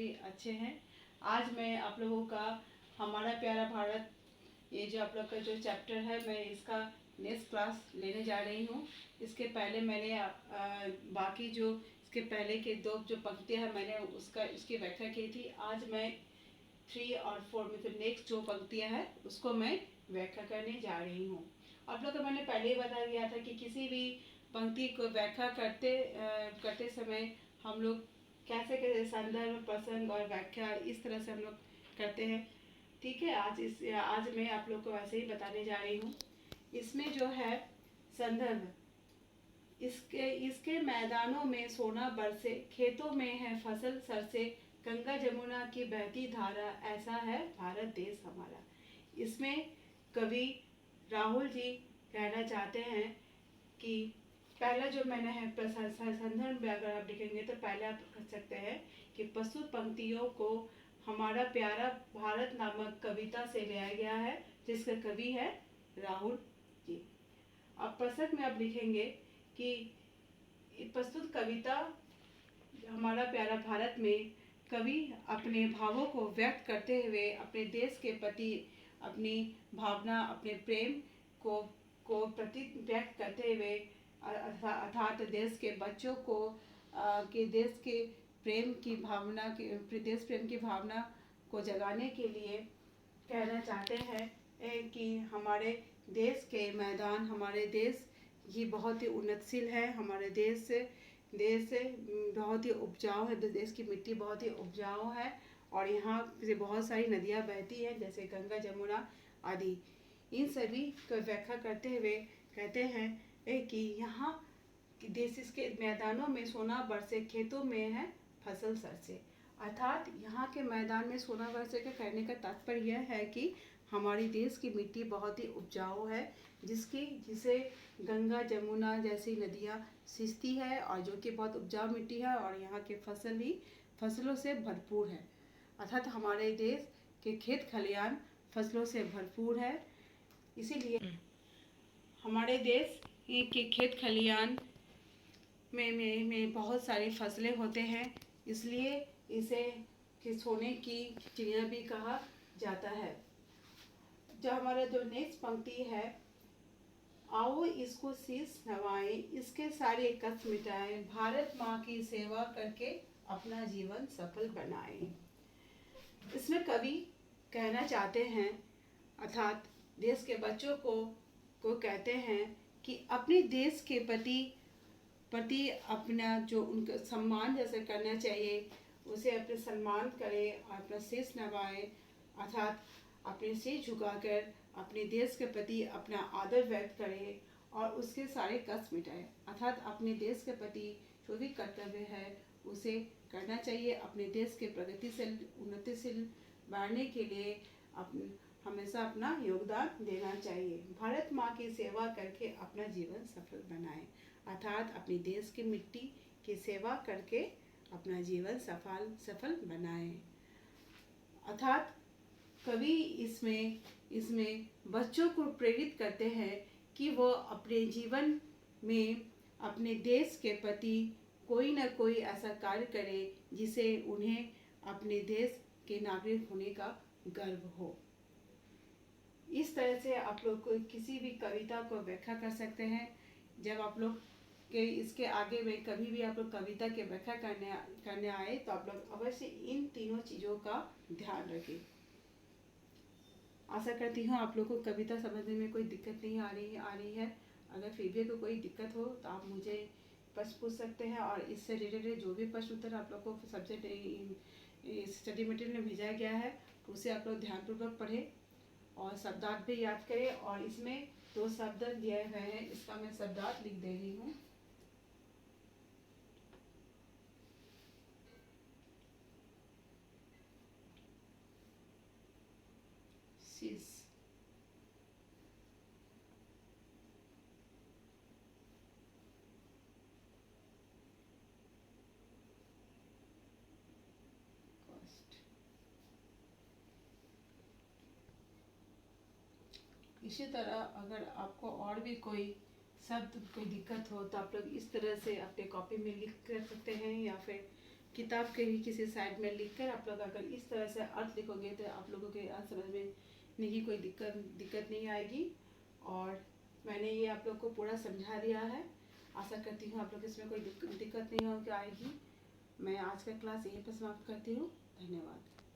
भी अच्छे हैं। आज मैं आप लोगों का हमारा प्यारा भारत, ये जो आप लोग का जो चैप्टर है, मैं इसका नेक्स्ट क्लास लेने जा रही हूँ। इसके पहले मैंने बाकी जो इसके पहले के दो जो पंक्तियाँ हैं मैंने इसकी व्याख्या की थी। आज मैं 3 और 4 मतलब नेक्स्ट जो पंक्तियाँ हैं उसको मैं व्याख्या करने जा रही हूँ। आप लोग को मैंने पहले ही बता दिया था कि किसी भी पंक्ति को व्याख्या करते समय हम लोग कैसे कैसे संदर्भ, प्रसंग और व्याख्या इस तरह से हम लोग करते हैं। ठीक है, आज मैं आप लोग को वैसे ही बताने जा रही हूँ। इसमें जो है संदर्भ, इसके इसके मैदानों में सोना बरसे, खेतों में है फसल सरसे, गंगा जमुना की बहती धारा, ऐसा है भारत देश हमारा। इसमें कवि राहुल जी कहना चाहते हैं कि पहला जो मैंने है संदर्भ में अगर आप लिखेंगे तो पहले आप कह सकते हैं कि प्रस्तुत पंक्तियों को हमारा प्यारा भारत नामक कविता से लिया गया है, जिसका कवि है राहुल जी। अब प्रसंग में आप लिखेंगे कि प्रस्तुत कविता हमारा प्यारा भारत में कवि अपने भावों को व्यक्त करते हुए अपने देश के प्रति अपनी भावना, अपने प्रेम को प्रति व्यक्त करते हुए अर्थात देश के बच्चों को देश प्रेम की भावना को जगाने के लिए कहना चाहते हैं कि हमारे देश के मैदान, हमारे देश ये बहुत ही उन्नतशील है। हमारे देश बहुत ही उपजाऊ है, देश की मिट्टी बहुत ही उपजाऊ है और यहाँ से बहुत सारी नदियाँ बहती हैं जैसे गंगा, जमुना आदि। इन सभी को व्याख्या करते हुए कहते हैं कि यहाँ देश के मैदानों में सोना बरसे, खेतों में है फसल सरसे। अर्थात यहाँ के मैदान में सोना बरसे का कहने का तात्पर्य यह है कि हमारी देश की मिट्टी बहुत ही उपजाऊ है, जिसे गंगा, जमुना जैसी नदियाँ सिंचती है और जो कि बहुत उपजाऊ मिट्टी है और यहाँ के फसलों से भरपूर है। अर्थात हमारे देश के खेत खलियान फसलों से भरपूर है। इसीलिए हमारे देश के खेत खलियान में बहुत सारी फसलें होते हैं, इसलिए इसे सोने की चिड़िया भी कहा जाता है। जो हमारा जो नेक्स्ट पंक्ति है, आओ इसको शीश नवाएं, इसके सारे कष्ट मिटाएं, भारत माँ की सेवा करके अपना जीवन सफल बनाएं। इसमें कवि कहना चाहते हैं, अर्थात देश के बच्चों को कहते हैं कि अपने देश के प्रति अपना जो उनका सम्मान जैसे करना चाहिए, उसे अपने सम्मान करें और अपना शीश नवाएं, अर्थात अपने सिर झुकाकर अपने देश के प्रति अपना आदर व्यक्त करें और उसके सारे कष्ट मिटाएं। अर्थात अपने देश के प्रति जो भी कर्तव्य है उसे करना चाहिए। अपने देश के प्रगतिशील, उन्नतिशील बढ़ने के लिए हमेशा अपना योगदान देना चाहिए। भारत माँ की सेवा करके अपना जीवन सफल बनाएं, अर्थात अपने देश की मिट्टी की सेवा करके अपना जीवन सफल बनाएं। अर्थात कवि इसमें बच्चों को प्रेरित करते हैं कि वो अपने जीवन में अपने देश के प्रति कोई ना कोई ऐसा कार्य करे जिसे उन्हें अपने देश के नागरिक होने का गर्व हो। इस तरह से आप लोग को किसी भी कविता को व्याख्या कर सकते हैं। जब आप लोग के इसके आगे में कभी भी आप लोग कविता की व्याख्या करने आए तो आप लोग अवश्य इन तीनों चीज़ों का ध्यान रखें। आशा करती हूँ आप लोग को कविता समझने में कोई दिक्कत नहीं आ रही है। अगर फिर भी कोई दिक्कत हो तो आप मुझे प्रश्न पूछ सकते हैं और इससे रिलेटेड जो भी प्रश्न उत्तर आप लोग को सब्जेक्ट स्टडी मटेरियल में भेजा गया है उसे आप लोग ध्यानपूर्वक पढ़ें और शब्दार्थ भी याद करें। और इसमें 2 शब्द दिए हुए हैं, इसका मैं शब्दार्थ लिख दे रही हूँ। शीश, इसी तरह अगर आपको और भी कोई शब्द कोई दिक्कत हो तो आप लोग इस तरह से अपने कॉपी में लिख कर सकते हैं या फिर किताब के ही किसी साइड में लिखकर आप लोग अगर इस तरह से अर्थ लिखोगे तो आप लोगों के अर्थ समझने की कोई दिक्कत नहीं आएगी। और मैंने ये आप लोग को पूरा समझा दिया है। आशा करती हूँ आप लोग इसमें कोई दिक्कत नहीं होगी आएगी। मैं आज का क्लास यहीं पर समाप्त करती हूँ। धन्यवाद।